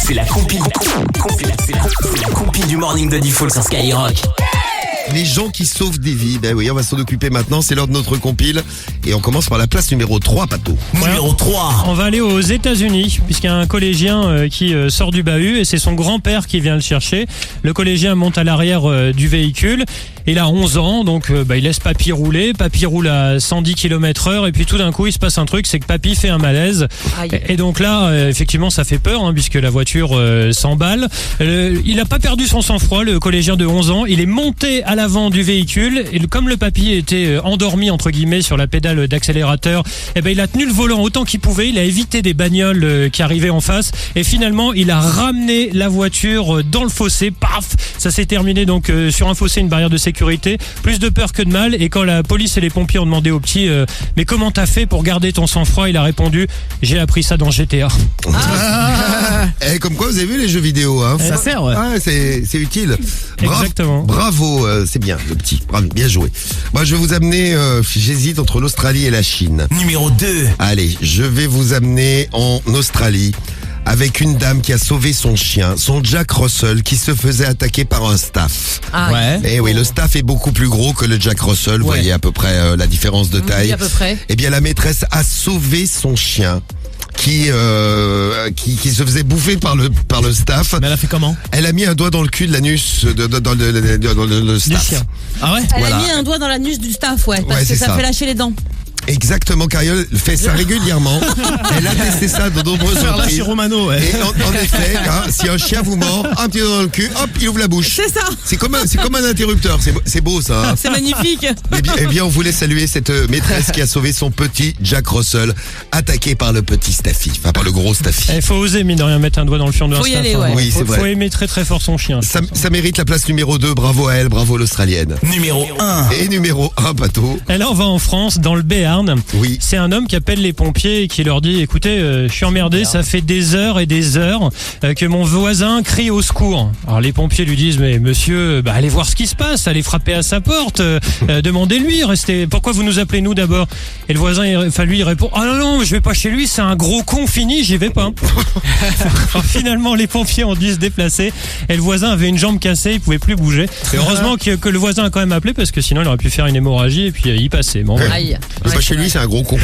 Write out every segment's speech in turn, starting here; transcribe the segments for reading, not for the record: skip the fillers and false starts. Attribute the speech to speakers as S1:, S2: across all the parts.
S1: C'est la compile du morning de Diffoul sur Skyrock.
S2: Les gens qui sauvent des vies, ben oui, on va s'en occuper maintenant, c'est l'heure de notre compile. Et on commence par la place numéro 3, Pato.
S1: Numéro 3.
S3: On va aller aux États-Unis, puisqu'il y a un collégien qui sort du bahut et c'est son grand-père qui vient le chercher. Le collégien monte à l'arrière du véhicule. Il a 11 ans, donc il laisse Papy rouler. Papy roule à 110 km/h et puis tout d'un coup, il se passe un truc, c'est que Papy fait un malaise. Et donc là, effectivement, ça fait peur, puisque la voiture s'emballe. Il n'a pas perdu son sang-froid, le collégien de 11 ans. Il est monté à l'avant du véhicule et comme le papy était endormi entre guillemets sur la pédale d'accélérateur, il a tenu le volant autant qu'il pouvait, il a évité des bagnoles qui arrivaient en face et finalement il a ramené la voiture dans le fossé. Paf, ça s'est terminé donc sur un fossé, une barrière de sécurité. Plus de peur que de mal. Et quand la police et les pompiers ont demandé au petit mais comment t'as fait pour garder ton sang-froid, il a répondu: j'ai appris ça dans GTA.
S2: Comme quoi vous avez vu les jeux vidéo,
S3: Ça sert, ouais.
S2: C'est utile.
S3: Exactement.
S2: Bravo, c'est bien le petit, bravo, bien joué. Moi je vais vous amener, j'hésite entre l'Australie et la Chine.
S1: Numéro 2.
S2: Allez, je vais vous amener en Australie avec une dame qui a sauvé son chien, son Jack Russell, qui se faisait attaquer par un staff.
S4: Ouais.
S2: Et oui, le staff est beaucoup plus gros que le Jack Russell, vous voyez à peu près la différence de taille.
S4: Oui, à peu près.
S2: Eh bien la maîtresse a sauvé son chien. Qui se faisait bouffer par le staff.
S5: Mais elle a fait comment?
S2: Elle a mis un doigt dans le cul de l'anus dans le staff.
S3: chien.
S5: Ah ouais?
S4: Elle
S2: Voilà.
S4: a mis un doigt dans l'anus du staff, parce
S2: Ouais,
S4: que
S2: c'est
S4: ça
S2: ça.
S4: fait lâcher les dents.
S2: Exactement, Cariole fait ça régulièrement. Elle a testé ça de nombreuses
S5: Faire
S2: reprises.
S5: lâcher Romano, ouais.
S2: Et en effet, si un chien vous mord, un petit doigt dans le cul, hop, il ouvre la bouche.
S4: C'est ça.
S2: C'est comme un interrupteur. C'est beau ça.
S4: C'est magnifique.
S2: Eh bien, on voulait saluer cette maîtresse qui a sauvé son petit Jack Russell, attaqué par le petit Staffy, enfin par le gros Staffy.
S3: Il faut oser, mine de rien, mettre un doigt dans le fion de
S4: Faut y aller, ouais.
S2: Oui, c'est vrai.
S3: Faut aimer très très fort son chien.
S2: Ça mérite la place numéro 2, bravo à elle, bravo l'Australienne.
S1: Numéro 1.
S2: Et numéro 1, Pato.
S3: Et là, on va en France, dans le Béarn.
S2: Oui.
S3: C'est un homme qui appelle les pompiers et qui leur dit: écoutez, je suis emmerdé, ça fait des heures et des heures que mon voisin crie au secours. Alors les pompiers lui disent: mais monsieur, allez voir ce qui se passe, allez frapper à sa porte, demandez-lui, restez. Pourquoi vous nous appelez nous d'abord? Et le voisin, lui, il répond: ah non, je vais pas chez lui, c'est un gros con fini, j'y vais pas. Alors, finalement, les pompiers ont dû se déplacer et le voisin avait une jambe cassée, il pouvait plus bouger. Et heureusement que le voisin a quand même appelé, parce que sinon il aurait pu faire une hémorragie et puis y passer. Bon, voilà.
S4: Aïe.
S2: Mais pas chez lui, c'est un gros con.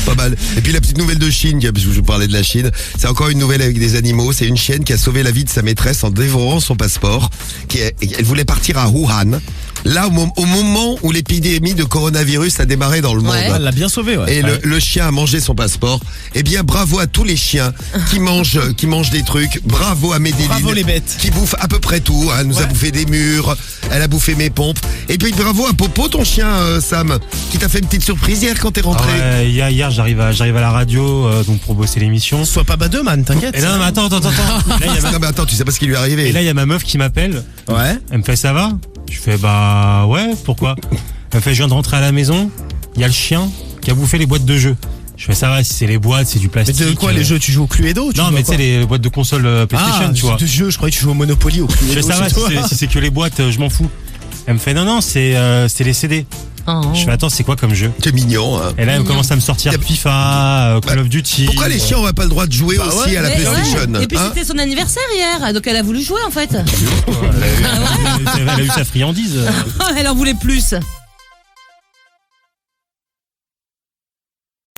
S2: Pas mal. Et puis la petite nouvelle de Chine, parce que je vous parlais de la Chine, c'est encore une nouvelle avec des animaux. C'est une chienne qui a sauvé la vie de sa maîtresse en dévorant son passeport. Elle voulait partir à Wuhan. Là, au moment où l'épidémie de coronavirus a démarré dans le monde.
S4: Ouais.
S5: Elle l'a bien sauvé, ouais.
S2: Et le chien a mangé son passeport. Eh bien, bravo à tous les chiens qui mangent des trucs. Bravo à Médéline.
S5: Bravo les bêtes.
S2: Qui bouffe à peu près tout. Elle nous a bouffé des murs. Elle a bouffé mes pompes. Et puis bravo à Popo, ton chien, Sam, qui t'a fait une petite surprise hier quand t'es rentré.
S6: Hier j'arrive à la radio donc pour bosser l'émission.
S5: Sois pas badeux, man, t'inquiète.
S6: Et là, mais attends. Là,
S2: Non mais attends, tu sais pas ce qui lui est arrivé.
S6: il y a ma meuf qui m'appelle.
S5: Ouais.
S6: Elle me fait: ça va? Je fais: bah ouais, pourquoi? Elle me fait: je viens de rentrer à la maison, il y a le chien qui a bouffé les boîtes de jeux. Je fais: ça va, si c'est les boîtes, c'est du
S5: Mais
S6: plastique.
S5: de quoi les jeux? Tu joues au Cluedo?
S6: Non, mais tu sais, les boîtes de console PlayStation, tu vois.
S5: de jeux, je croyais que tu joues au Monopoly au
S6: Je
S5: Cluedo.
S6: fais: ça va,
S5: chez toi.
S6: si c'est que les boîtes, je m'en fous. Elle me fait: non, c'est les CD.
S4: Oh.
S6: Je fais: attends, c'est quoi comme jeu?
S2: C'est mignon. Hein.
S6: Et là, elle commence à me sortir FIFA, Call of Duty.
S2: Pourquoi les chiens n'ont pas le droit de jouer aussi à la
S4: Mais
S2: PlayStation,
S4: ouais. Et puis
S2: hein?
S4: c'était son anniversaire hier, donc elle a voulu jouer en fait.
S6: Elle a eu sa friandise.
S4: Elle en voulait plus.